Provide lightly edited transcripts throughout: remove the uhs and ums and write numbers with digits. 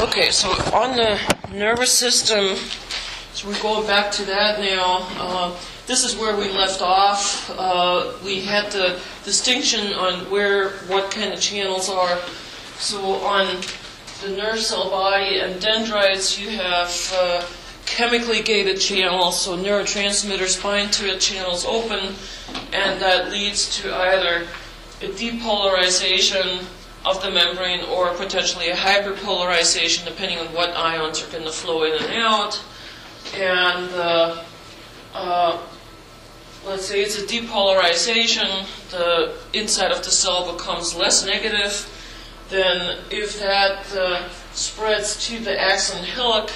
Okay, so on the nervous system, so we're going back to that now. This is where we left off. We had the distinction on what kind of channels are. So on the nerve cell body and dendrites, you have chemically gated channels, so neurotransmitters bind to it, channels open, and that leads to either a depolarization of the membrane or potentially a hyperpolarization, depending on what ions are going to flow in and out. And let's say it's a depolarization, the inside of the cell becomes less negative. Then if that spreads to the axon hillock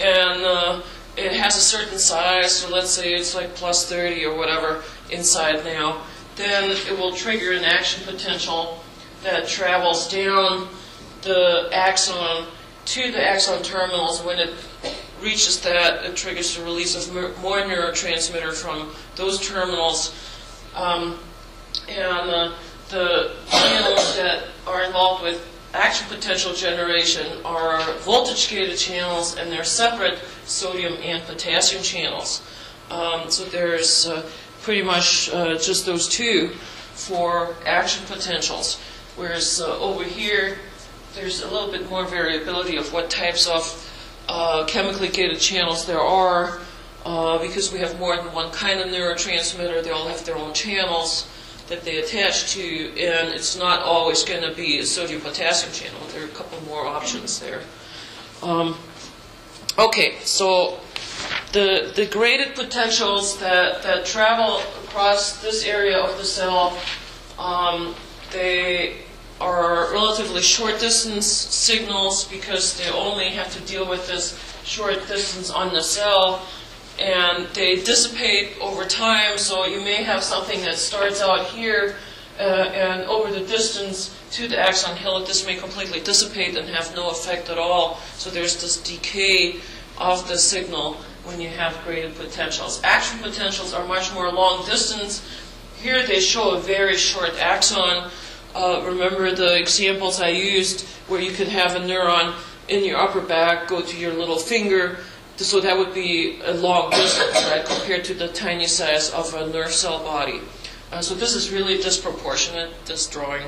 and it has a certain size, so let's say it's like plus 30 or whatever inside now, then it will trigger an action potential that travels down the axon to the axon terminals. When it reaches that, it triggers the release of more neurotransmitter from those terminals. The channels that are involved with action potential generation are voltage-gated channels, and they're separate sodium and potassium channels. So there's pretty much just those two for action potentials. Whereas over here, there's a little bit more variability of what types of chemically gated channels there are, because we have more than one kind of neurotransmitter. They all have their own channels that they attach to, and it's not always going to be a sodium-potassium channel. There are a couple more options there. Okay, so the graded potentials that travel across this area of the cell, they are relatively short distance signals because they only have to deal with this short distance on the cell, and they dissipate over time. So you may have something that starts out here and over the distance to the axon hillock, this may completely dissipate and have no effect at all. So there's this decay of the signal when you have graded potentials. Action potentials are much more long distance. Here they show a very short axon. Remember the examples I used where you could have a neuron in your upper back go to your little finger. So that would be a long distance, right, compared to the tiny size of a nerve cell body. So this is really disproportionate, this drawing.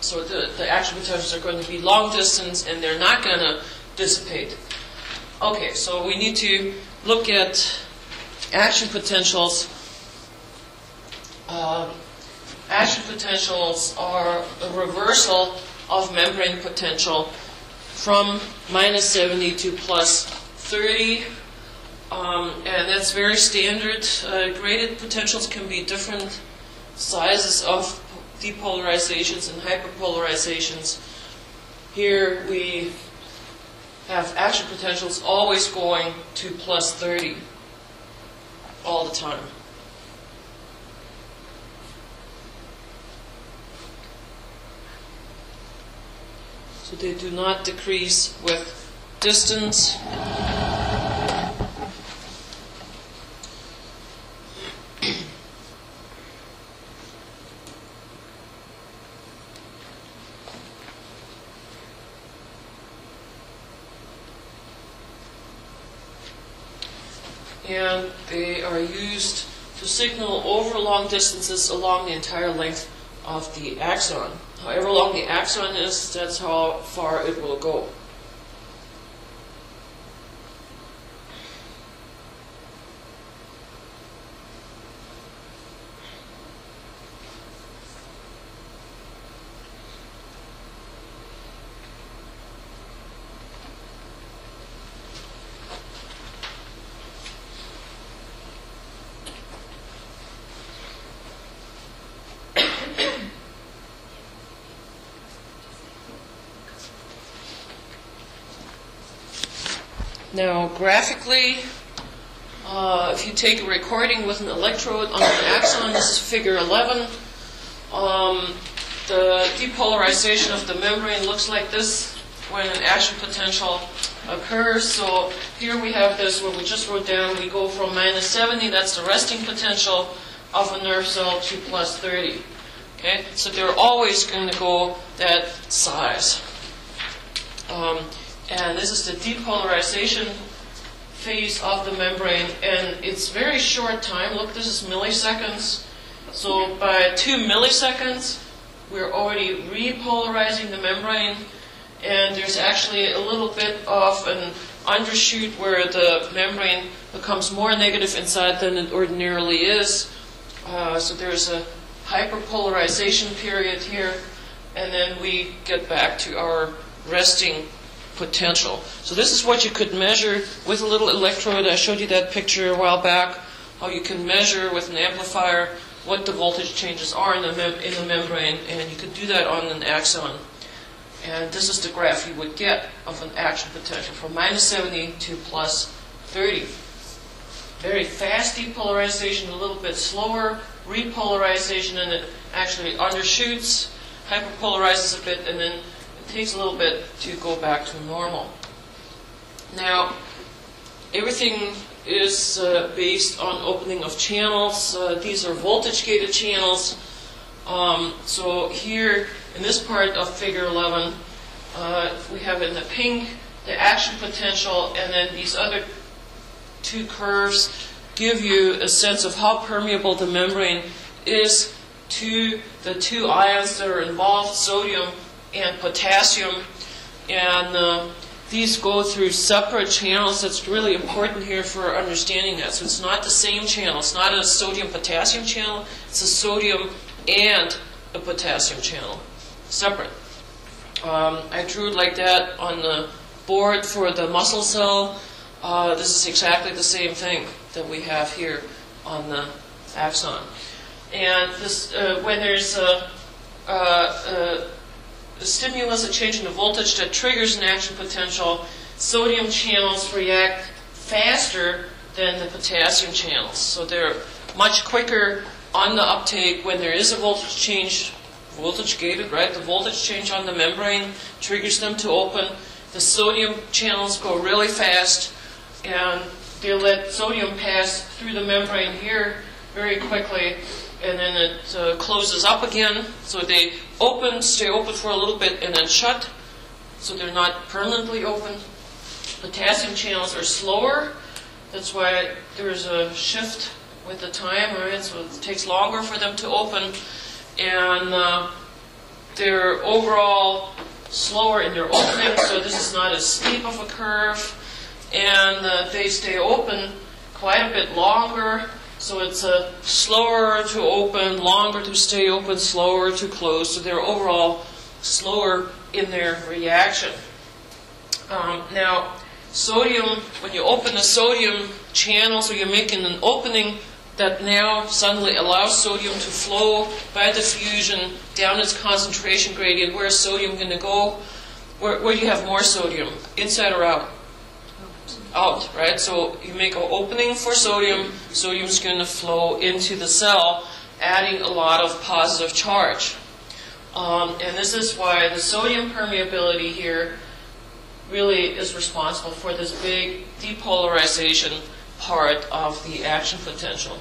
So the action potentials are going to be long distance, and they're not going to dissipate. Okay, so we need to look at action potentials. Action potentials are a reversal of membrane potential from minus 70 to plus 30, and that's very standard. Graded potentials can be different sizes of depolarizations and hyperpolarizations. Here we have action potentials always going to plus 30 all the time. So they do not decrease with distance. And they are used to signal over long distances along the entire length of the axon. However long the axon is, that's how far it will go. Now, graphically, if you take a recording with an electrode on an axon, this is figure 11, the depolarization of the membrane looks like this when an action potential occurs. So here we have this, what we just wrote down. We go from minus 70, that's the resting potential of a nerve cell, to plus 30. Okay, so they're always going to go that size. And this is the depolarization phase of the membrane, and it's very short time. Look, this is milliseconds. So by 2 milliseconds, we're already repolarizing the membrane, and there's actually a little bit of an undershoot where the membrane becomes more negative inside than it ordinarily is. So there's a hyperpolarization period here, and then we get back to our resting potential. So this is what you could measure with a little electrode. I showed you that picture a while back, how you can measure with an amplifier what the voltage changes are in the membrane, and you could do that on an axon. And this is the graph you would get of an action potential from -70 to +30. Very fast depolarization, a little bit slower repolarization, and it actually undershoots, hyperpolarizes a bit, and then it takes a little bit to go back to normal. Now, everything is based on opening of channels. These are voltage-gated channels. So here, in this part of figure 11, we have in the pink the action potential, and then these other two curves give you a sense of how permeable the membrane is to the two ions that are involved, sodium and potassium. And these go through separate channels. That's really important here for understanding that. So it's not the same channel. It's not a sodium-potassium channel. It's a sodium and a potassium channel, separate. I drew it like that on the board for the muscle cell. This is exactly the same thing that we have here on the axon. And this, when there's a stimulus, a change in the voltage that triggers an action potential, sodium channels react faster than the potassium channels. So they're much quicker on the uptake when there is a voltage change, voltage gated, right? The voltage change on the membrane triggers them to open. The sodium channels go really fast, and they let sodium pass through the membrane here very quickly, and then it closes up again. So they open, stay open for a little bit, and then shut, so they're not permanently open. Potassium channels are slower. That's why there's a shift with the time, right? So it takes longer for them to open, and they're overall slower in their opening, so this is not as steep of a curve, and they stay open quite a bit longer, so it's slower to open, longer to stay open, slower to close, so they're overall slower in their reaction. Now, sodium, when you open the sodium channel, so you're making an opening that now suddenly allows sodium to flow by diffusion down its concentration gradient. Where is sodium going to go? Where do you have more sodium? Inside or out? Out, right? So you make an opening for sodium. Sodium is going to flow into the cell, adding a lot of positive charge. And this is why the sodium permeability here really is responsible for this big depolarization part of the action potential.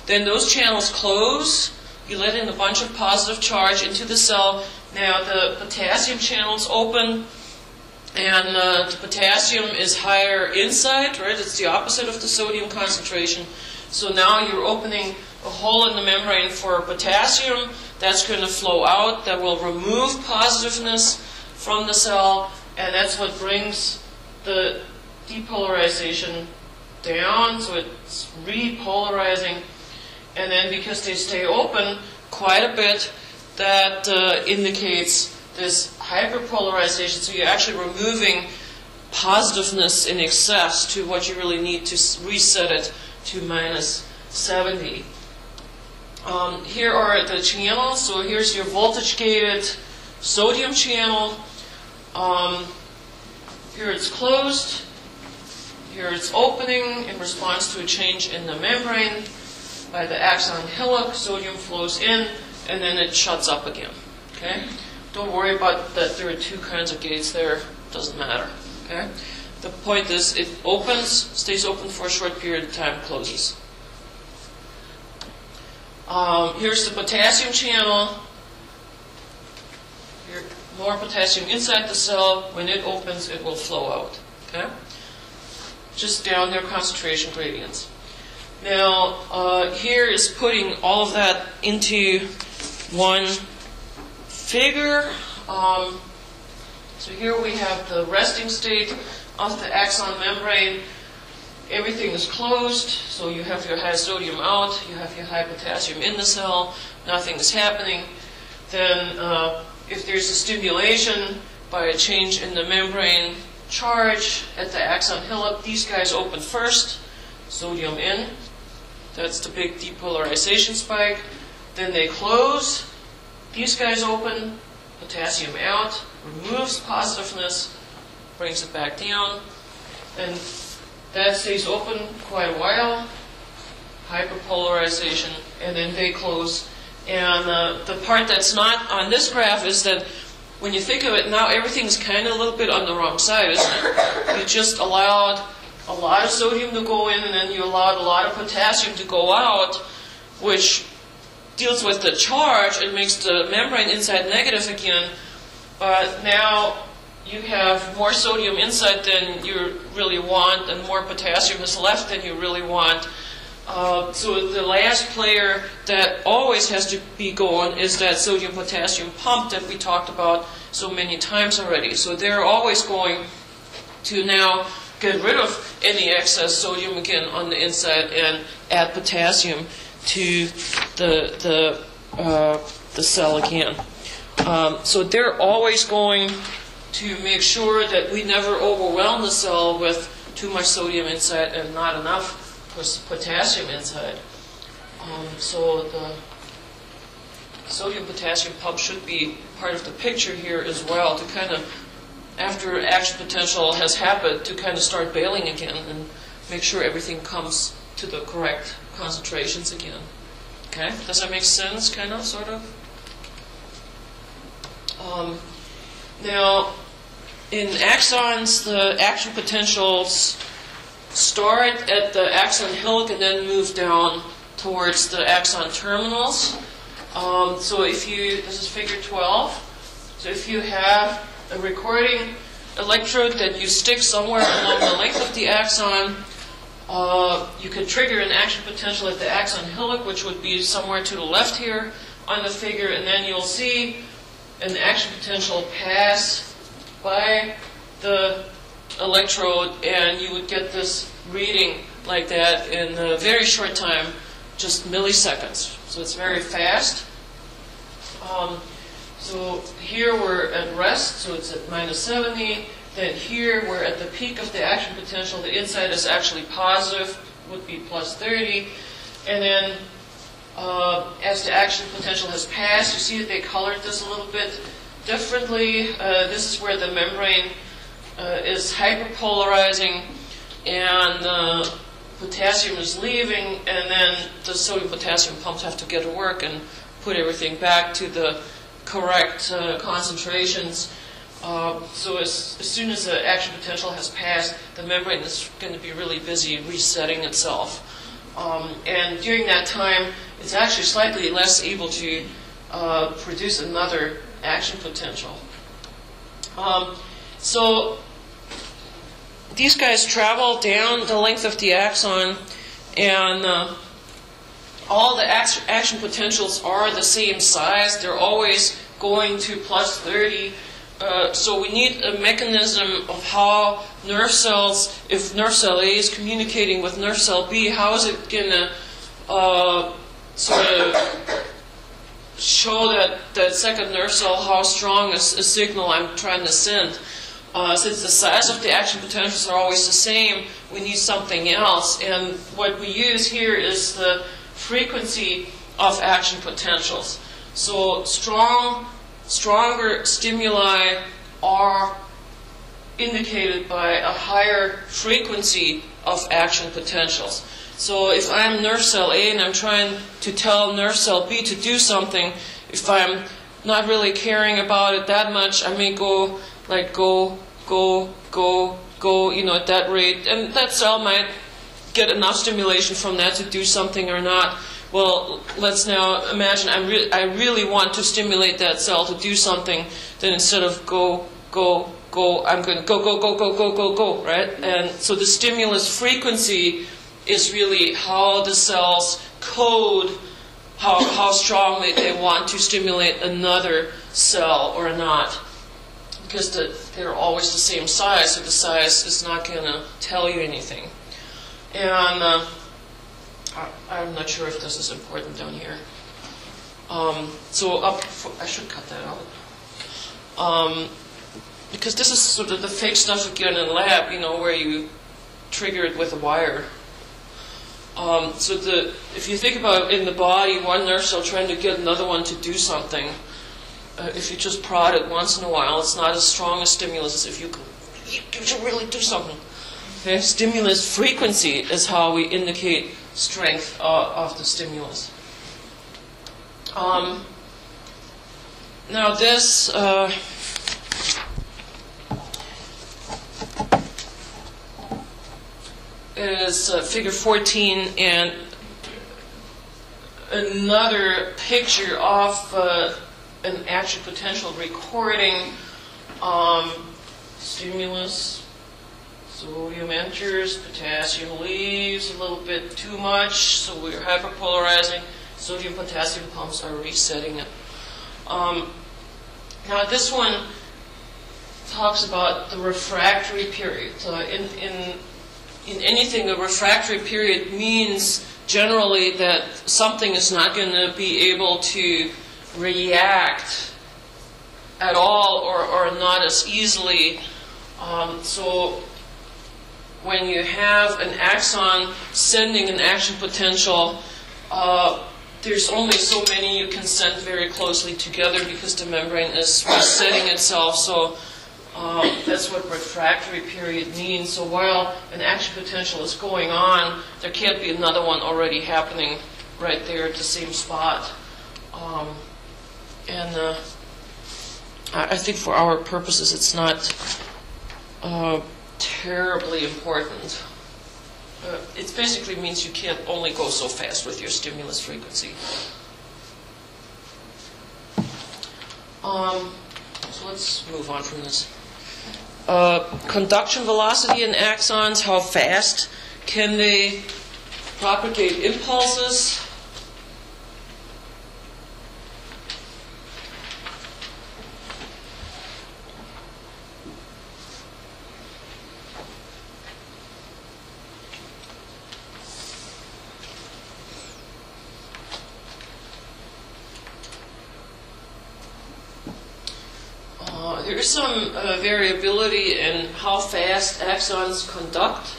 Then those channels close. You let in a bunch of positive charge into the cell. Now the potassium channels open, and the potassium is higher inside, right? It's the opposite of the sodium concentration. So now you're opening a hole in the membrane for potassium. That's going to flow out. That will remove positiveness from the cell, and that's what brings the depolarization down, so it's repolarizing. And then because they stay open quite a bit, that indicates this hyperpolarization. So you're actually removing positiveness in excess to what you really need to reset it to -70. Here are the channels. So here's your voltage-gated sodium channel. Here it's closed. Here it's opening in response to a change in the membrane. By the axon hillock, sodium flows in, and then it shuts up again. Okay? Don't worry about that there are two kinds of gates there. Doesn't matter. Okay? The point is, it opens, stays open for a short period of time, closes. Here's the potassium channel. Here, more potassium inside the cell. When it opens, it will flow out. Okay? Just down their concentration gradients. Now, here is putting all of that into one figure. So here we have the resting state of the axon membrane. Everything is closed, so you have your high sodium out, you have your high potassium in the cell, nothing is happening. Then if there's a stimulation by a change in the membrane charge at the axon hillock, these guys open first, sodium in, that's the big depolarization spike. Then they close, these guys open, potassium out, removes positiveness, brings it back down, and that stays open quite a while, hyperpolarization, and then they close. And the part that's not on this graph is that when you think of it now, everything's kind of a little bit on the wrong side, isn't it? You just allowed a lot of sodium to go in, and then you allowed a lot of potassium to go out, which deals with the charge and makes the membrane inside negative again. But now you have more sodium inside than you really want, and more potassium is left than you really want. So the last player that always has to be going is that sodium-potassium pump that we talked about so many times already. So they're always going to now get rid of any excess sodium again on the inside and add potassium to the cell again. So they're always going to make sure that we never overwhelm the cell with too much sodium inside and not enough potassium inside. So the sodium-potassium pump should be part of the picture here as well, to kind of, after action potential has happened, to kind of start bailing again and make sure everything comes to the correct concentrations again. Okay, does that make sense, kind of, sort of? Now, in axons, the action potentials start at the axon hillock and then move down towards the axon terminals. So if you, this is figure 12, so if you have a recording electrode that you stick somewhere along the length of the axon, you can trigger an action potential at the axon hillock, which would be somewhere to the left here on the figure, and then you'll see an action potential pass by the electrode, and you would get this reading like that in a very short time, just milliseconds. So it's very fast. So here we're at rest, so it's at minus 70. Then here we're at the peak of the action potential. The inside is actually positive, would be plus 30. And then as the action potential has passed, you see that they colored this a little bit differently. This is where the membrane is hyperpolarizing and potassium is leaving, and then the sodium-potassium pumps have to get to work and put everything back to the correct concentrations. So as soon as the action potential has passed, the membrane is going to be really busy resetting itself. And during that time, it's actually slightly less able to produce another action potential. So these guys travel down the length of the axon, and all the action potentials are the same size. They're always going to plus 30. So we need a mechanism of how nerve cells, if nerve cell A is communicating with nerve cell B, how is it going to sort of show that second nerve cell how strong a signal I'm trying to send. Since the size of the action potentials are always the same, we need something else. And what we use here is the frequency of action potentials. So stronger stimuli are indicated by a higher frequency of action potentials. So if I'm nerve cell A and I'm trying to tell nerve cell B to do something, if I'm not really caring about it that much, I may go like go, you know, at that rate, and that cell might get enough stimulation from that to do something or not. well, let's now imagine I really want to stimulate that cell to do something. Then instead of go, I'm going to go, right? And so the stimulus frequency is really how the cells code how strongly they want to stimulate another cell or not. Because they're always the same size, so the size is not going to tell you anything. And I'm not sure if this is important down here. I should cut that out. Because this is sort of the fake stuff you get in the lab, where you trigger it with a wire. If you think about in the body, one nerve cell trying to get another one to do something, if you just prod it once in a while, it's not as strong a stimulus as if you should really do something. Okay? Stimulus frequency is how we indicate strength of the stimulus. Now this is figure 14 and another picture of an action potential recording stimulus. Sodium enters, potassium leaves a little bit too much, so we're hyperpolarizing. Sodium-potassium pumps are resetting it. Now this one talks about the refractory period. In anything, a refractory period means generally that something is not going to be able to react at all or not as easily. So when you have an axon sending an action potential, there's only so many you can send very closely together because the membrane is resetting itself. So that's what refractory period means. So while an action potential is going on, there can't be another one already happening right there at the same spot. I think for our purposes it's not terribly important. It basically means you can't only go so fast with your stimulus frequency. So let's move on from this. Conduction velocity in axons, how fast can they propagate impulses? There is some variability in how fast axons conduct,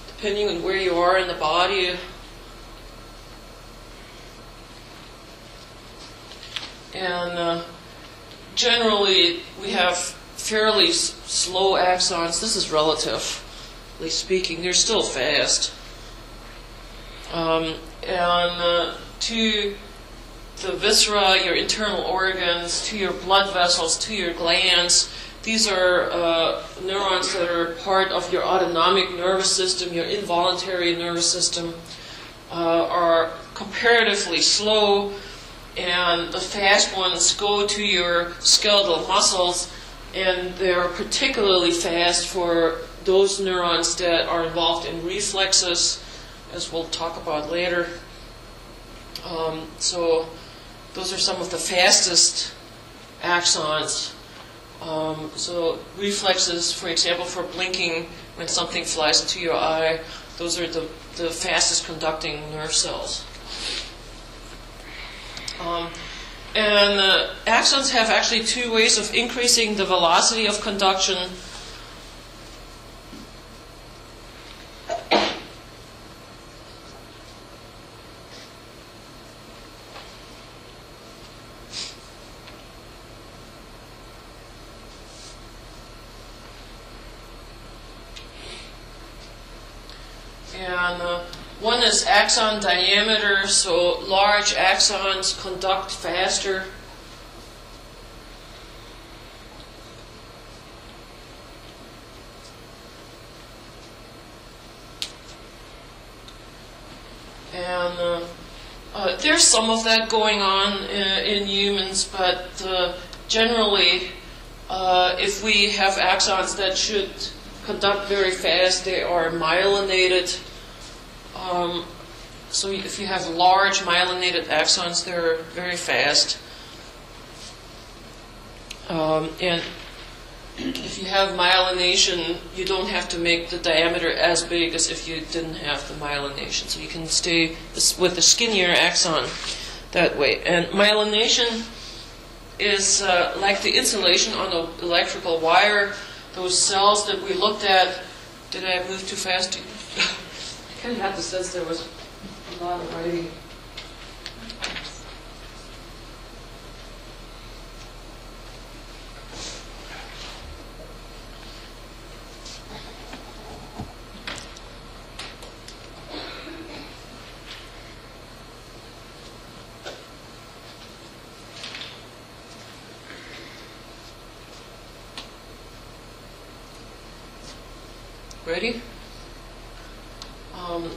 depending on where you are in the body. And generally, we have fairly slow axons. This is relatively speaking. They're still fast. To the viscera, your internal organs, to your blood vessels, to your glands. These are neurons that are part of your autonomic nervous system, your involuntary nervous system, are comparatively slow, and the fast ones go to your skeletal muscles, and they're particularly fast for those neurons that are involved in reflexes, as we'll talk about later. So those are some of the fastest axons. So reflexes, for example, for blinking when something flies into your eye, those are the fastest conducting nerve cells. Axons have actually two ways of increasing the velocity of conduction. One is axon diameter, so large axons conduct faster. And There's some of that going on in humans, but generally, if we have axons that should conduct very fast, they are myelinated. So if you have large myelinated axons, they're very fast. And if you have myelination, you don't have to make the diameter as big as if you didn't have the myelination. So you can stay with the skinnier axon that way. And myelination is like the insulation on an electrical wire. Those cells that we looked at, did I move too fast? I kind of had the sense there was a lot of writing. Ready?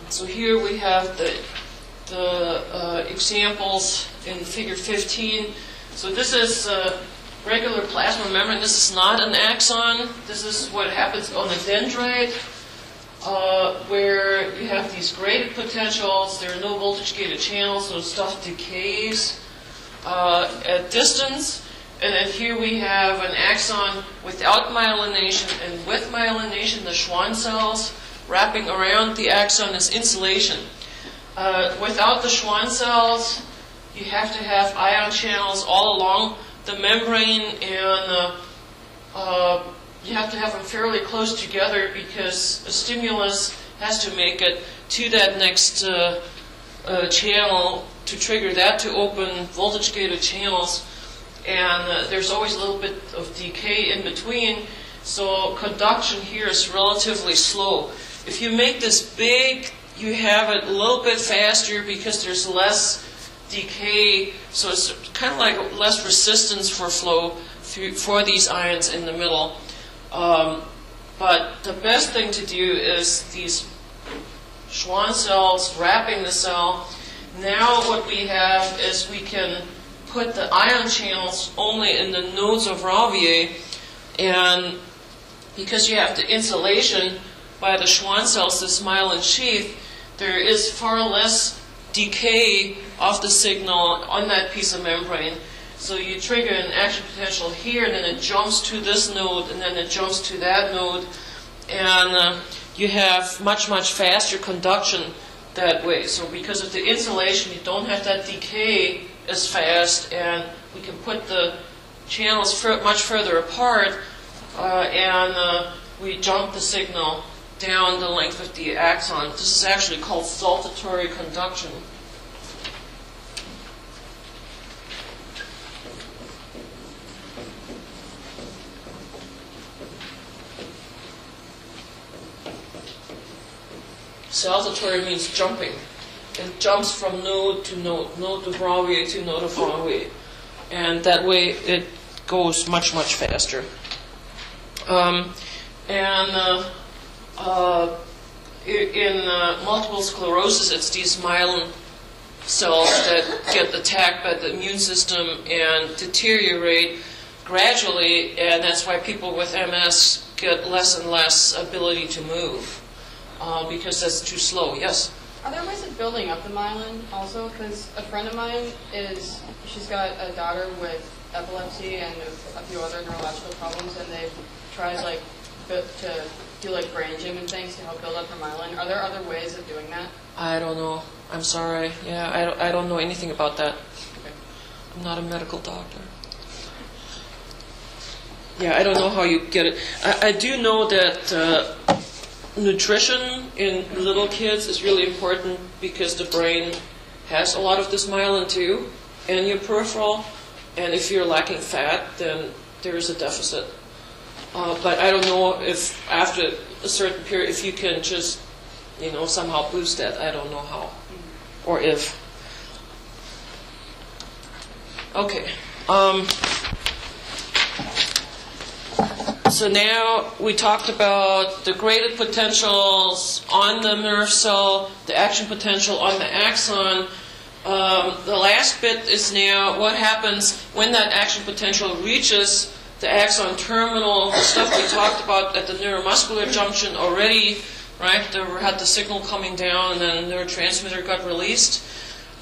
So here we have the examples in figure 15. So this is regular plasma membrane. This is not an axon. This is what happens on a dendrite, where you have these graded potentials. There are no voltage-gated channels, so stuff decays at distance. And then here we have an axon without myelination, and with myelination, the Schwann cells wrapping around the axon is insulation. Without the Schwann cells, you have to have ion channels all along the membrane, and you have to have them fairly close together because a stimulus has to make it to that next channel to trigger that to open voltage-gated channels. And there's always a little bit of decay in between, so conduction here is relatively slow. If you make this big, you have it a little bit faster because there's less decay, so it's kind of like less resistance for flow for these ions in the middle. But the best thing to do is these Schwann cells wrapping the cell. Now what we have is we can put the ion channels only in the nodes of Ravier, and because you have the insulation by the Schwann cells, this myelin sheath, there is far less decay of the signal on that piece of membrane. So you trigger an action potential here, and then it jumps to this node, and then it jumps to that node, and you have much, much faster conduction that way. So because of the insulation, you don't have that decay as fast, and we can put the channels much further apart, and we jump the signal down the length of the axon. This is actually called saltatory conduction. Saltatory means jumping. It jumps from node to node, node of Ravier to node of Ravier. And that way it goes much, much faster. In multiple sclerosis, it's these myelin cells that get attacked by the immune system and deteriorate gradually, and that's why people with MS get less and less ability to move, because that's too slow. Yes? Are there ways of building up the myelin also? Because a friend of mine she's got a daughter with epilepsy and a few other neurological problems, and they've tried to do brain gym and things to help build up her myelin. Are there other ways of doing that? I don't know. I'm sorry. Yeah, I don't know anything about that. Okay. I'm not a medical doctor. Yeah, I don't know how you get it. I do know that nutrition in little kids is really important because the brain has a lot of this myelin too in your peripheral, and if you're lacking fat, then there is a deficit. But I don't know if after a certain period, if you can just, somehow boost that. I don't know how or if. Okay. So now we talked about the graded potentials on the nerve cell, the action potential on the axon. The last bit is now what happens when that action potential reaches the axon terminal, the stuff we talked about at the neuromuscular junction already, right? There had the signal coming down and then the neurotransmitter got released.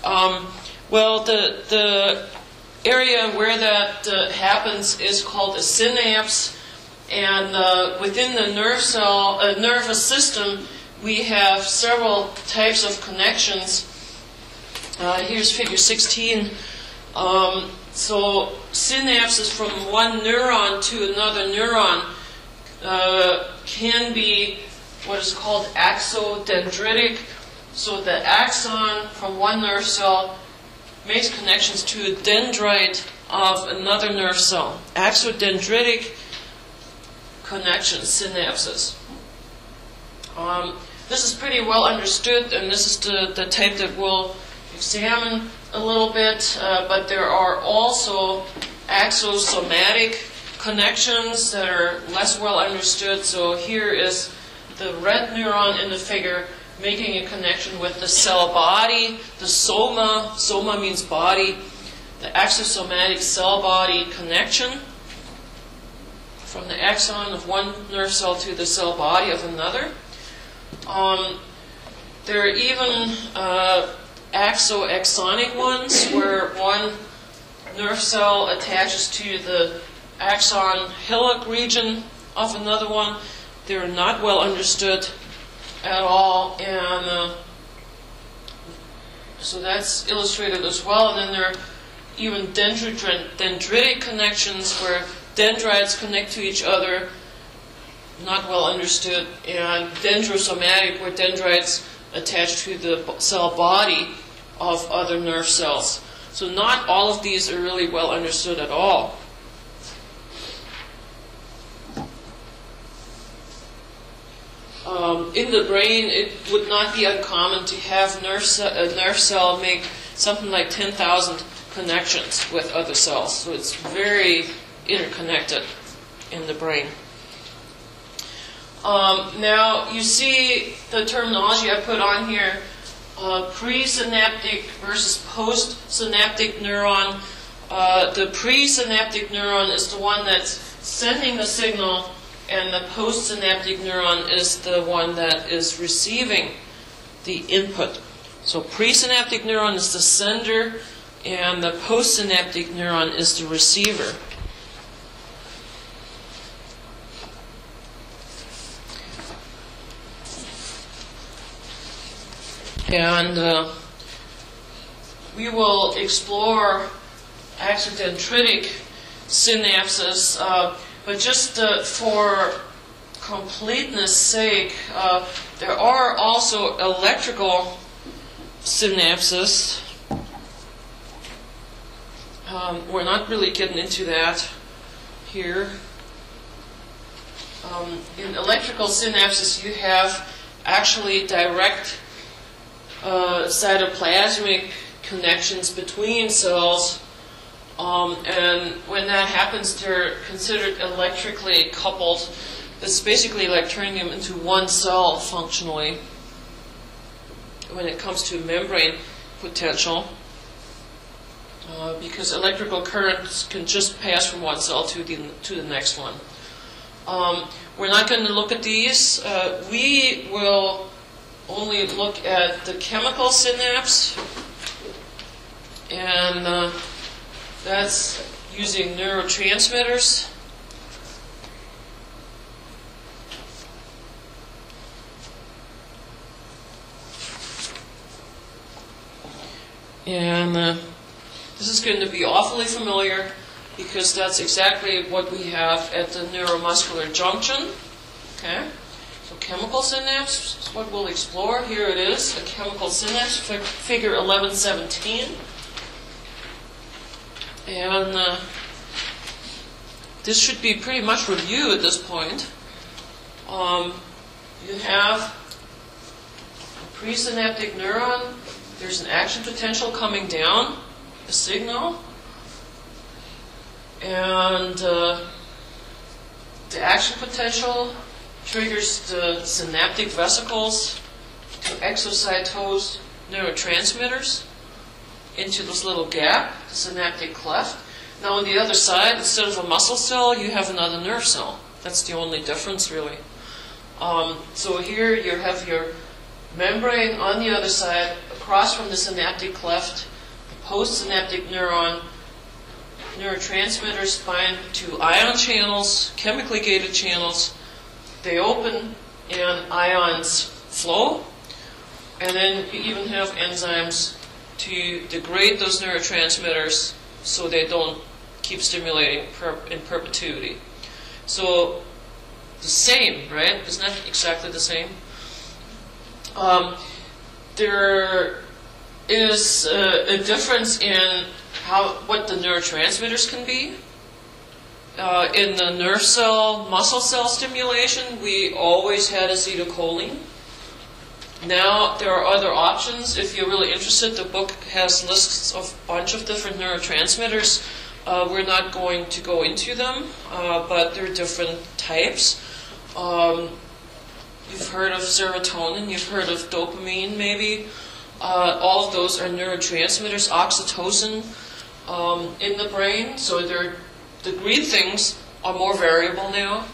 Well, the area where that happens is called a synapse, and within the nervous system, we have several types of connections. Here's figure 16. So synapses from one neuron to another neuron can be what is called axodendritic. So the axon from one nerve cell makes connections to a dendrite of another nerve cell. Axodendritic connections, synapses. This is pretty well understood, and this is the type that we'll examine a little bit, but there are also axosomatic connections that are less well understood. So here is the red neuron in the figure making a connection with the cell body, the soma. Soma means body. The axosomatic cell body connection from the axon of one nerve cell to the cell body of another. There are even axoaxonic ones where one nerve cell attaches to the axon hillock region of another one. They're not well understood at all, and so that's illustrated as well. And then there are even dendritic connections where dendrites connect to each other, not well understood, and dendrosomatic where dendrites attach to the cell body of other nerve cells. So not all of these are really well understood at all. In the brain, it would not be uncommon to have a nerve cell make something like 10,000 connections with other cells. So it's very interconnected in the brain. Now, you see the terminology I put on here, presynaptic versus postsynaptic neuron. The presynaptic neuron is the one that's sending the signal, and the postsynaptic neuron is the one that is receiving the input. So presynaptic neuron is the sender, and the postsynaptic neuron is the receiver. And we will explore axodendritic synapses, but just for completeness sake, there are also electrical synapses. We're not really getting into that here. In electrical synapses, you have actually direct cytoplasmic connections between cells, and when that happens, they're considered electrically coupled. It's basically like turning them into one cell functionally when it comes to membrane potential, because electrical currents can just pass from one cell to the next one. We're not going to look at these. We will only look at the chemical synapse, and that's using neurotransmitters. And this is going to be awfully familiar because that's exactly what we have at the neuromuscular junction. Okay? So chemical synapse is what we'll explore. Here it is, a chemical synapse, figure 1117. And this should be pretty much review at this point. You have a presynaptic neuron. There's an action potential coming down, a signal. And the action potential triggers the synaptic vesicles to exocytose neurotransmitters. into this little gap, the synaptic cleft. Now on the other side, instead of a muscle cell, you have another nerve cell. That's the only difference, really. So here you have your membrane on the other side, across from the synaptic cleft, the postsynaptic neurotransmitters bind to ion channels, chemically gated channels. They open and ions flow, and then you even have enzymes to degrade those neurotransmitters so they don't keep stimulating in perpetuity. So the same, right? Isn't that exactly the same? There is a difference in what the neurotransmitters can be. In the nerve cell, muscle cell stimulation, we always had acetylcholine. Now there are other options. If you're really interested, the book has lists of a bunch of different neurotransmitters. We're not going to go into them, but there are different types. You've heard of serotonin, you've heard of dopamine maybe. All of those are neurotransmitters, oxytocin in the brain. So the green things are more variable now.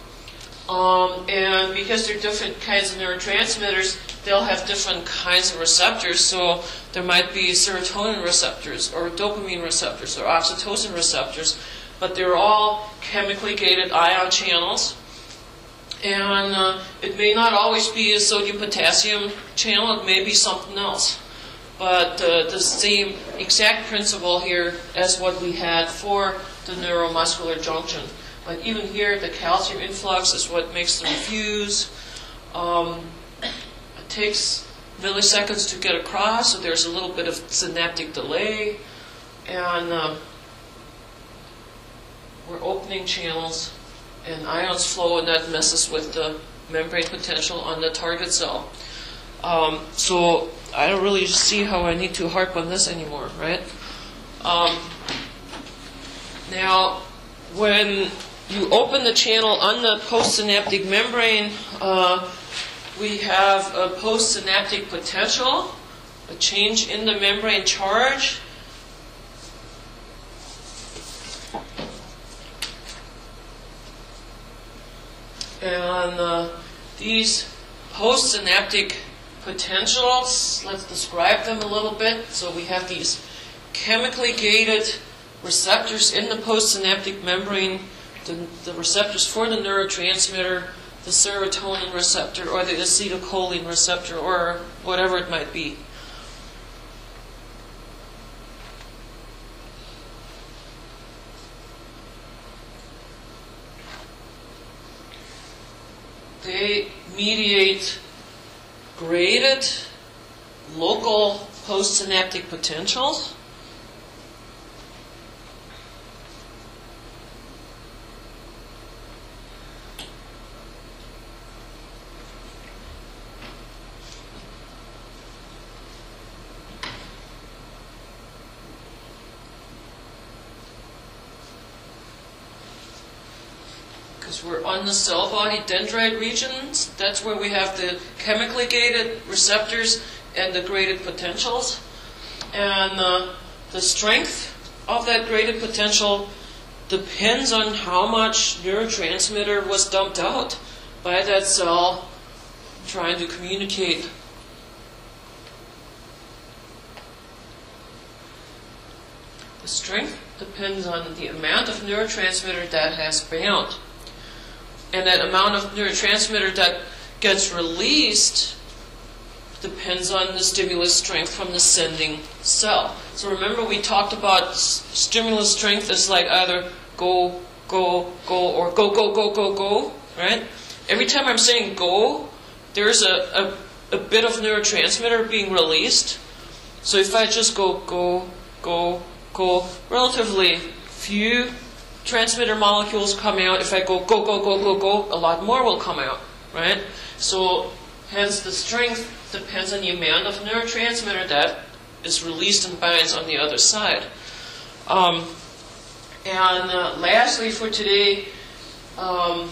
And because they're different kinds of neurotransmitters, they'll have different kinds of receptors. So there might be serotonin receptors or dopamine receptors or oxytocin receptors, but they're all chemically gated ion channels. And it may not always be a sodium-potassium channel, it may be something else. But the same exact principle here as what we had for the neuromuscular junction. But even here, the calcium influx is what makes them fuse. It takes milliseconds to get across, so there's a little bit of synaptic delay. And we're opening channels, and ions flow, and that messes with the membrane potential on the target cell. So I don't really see how I need to harp on this anymore, right? Now, when you open the channel on the postsynaptic membrane, we have a postsynaptic potential, a change in the membrane charge. And these postsynaptic potentials, let's describe them a little bit. So we have these chemically gated receptors in the postsynaptic membrane, the receptors for the neurotransmitter, the serotonin receptor, or the acetylcholine receptor, or whatever it might be. They mediate graded local postsynaptic potentials. Because we're on the cell body dendrite regions, that's where we have the chemically gated receptors and the graded potentials. And the strength of that graded potential depends on how much neurotransmitter was dumped out by that cell trying to communicate. The strength depends on the amount of neurotransmitter that has bound. And that amount of neurotransmitter that gets released depends on the stimulus strength from the sending cell. So remember we talked about stimulus strength as like either go, go, go, or go, go, go, go, go, right? Every time I'm saying go, there's a bit of neurotransmitter being released. So if I just go, go, go, go, relatively few transmitter molecules come out. If I go, go, go, go, go, go, a lot more will come out, right? So hence the strength depends on the amount of neurotransmitter that is released and binds on the other side. Lastly for today, and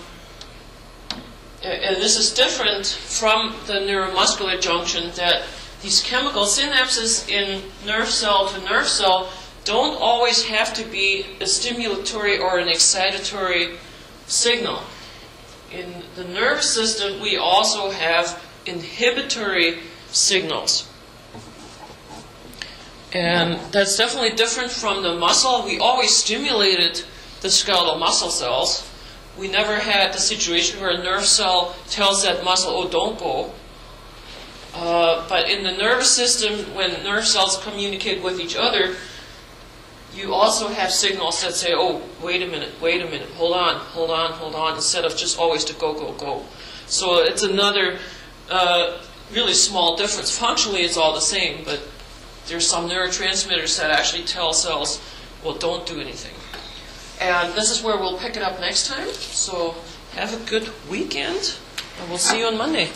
this is different from the neuromuscular junction, that these chemical synapses in nerve cell to nerve cell don't always have to be a stimulatory or an excitatory signal. In the nervous system, we also have inhibitory signals. And that's definitely different from the muscle. We always stimulated the skeletal muscle cells. We never had the situation where a nerve cell tells that muscle, oh, don't go. But in the nervous system, when nerve cells communicate with each other, you also have signals that say, oh, wait a minute, hold on, instead of just always to go, go, go. So it's another really small difference. Functionally, it's all the same, but there's some neurotransmitters that actually tell cells, well, don't do anything. And this is where we'll pick it up next time. So have a good weekend, and we'll see you on Monday.